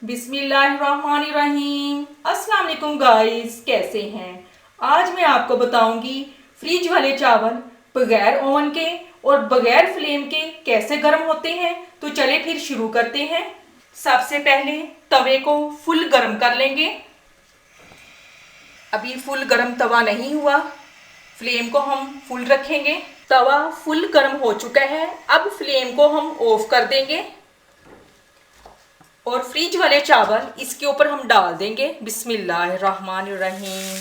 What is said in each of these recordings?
बिस्मिल्लाहिर्रहमानिर्रहीम। अस्सलाम वालेकुम गाइस, कैसे हैं। आज मैं आपको बताऊंगी फ्रिज वाले चावल बगैर ओवन के और बगैर फ्लेम के कैसे गर्म होते हैं। तो चले फिर शुरू करते हैं। सबसे पहले तवे को फुल गर्म कर लेंगे। अभी फुल गर्म तवा नहीं हुआ, फ्लेम को हम फुल रखेंगे। तवा फुल गर्म हो चुका है, अब फ्लेम को हम ऑफ कर देंगे और फ्रिज वाले चावल इसके ऊपर हम डाल देंगे। बिस्मिल्लाहिर्रहमानिर्रहीम।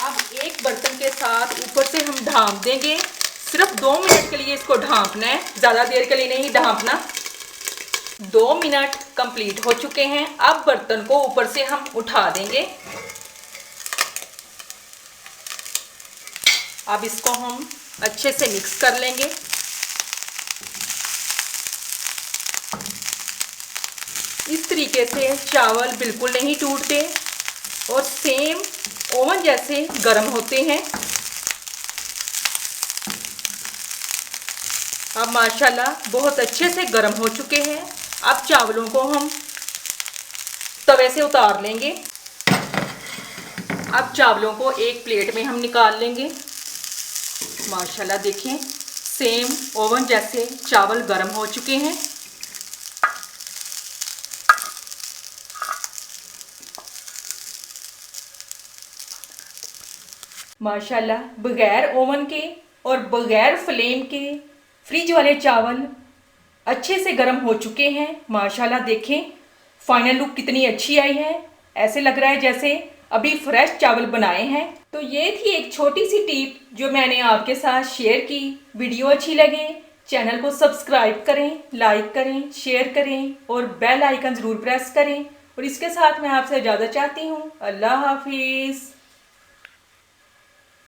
अब एक बर्तन के साथ ऊपर से हम ढाँप देंगे। सिर्फ 2 मिनट के लिए इसको ढाँपना है, ज़्यादा देर के लिए नहीं ढाँपना। 2 मिनट कंप्लीट हो चुके हैं। अब बर्तन को ऊपर से हम उठा देंगे। अब इसको हम अच्छे से मिक्स कर लेंगे। इस तरीके से चावल बिल्कुल नहीं टूटते और सेम ओवन जैसे गर्म होते हैं। अब माशाल्लाह बहुत अच्छे से गर्म हो चुके हैं। अब चावलों को हम तवे से उतार लेंगे। अब चावलों को एक प्लेट में हम निकाल लेंगे। माशाल्लाह देखें, सेम ओवन जैसे चावल गर्म हो चुके हैं। माशाल्लाह बगैर ओवन के और बगैर फ्लेम के फ्रिज वाले चावल अच्छे से गर्म हो चुके हैं। माशाल्लाह देखें, फाइनल लुक कितनी अच्छी आई है। ऐसे लग रहा है जैसे अभी फ्रेश चावल बनाए हैं। तो ये थी एक छोटी सी टिप जो मैंने आपके साथ शेयर की। वीडियो अच्छी लगे चैनल को सब्सक्राइब करें, लाइक करें, शेयर करें और बेल आइकन ज़रूर प्रेस करें। और इसके साथ मैं आपसे इजाज़त चाहती हूँ। अल्लाह हाफिज़।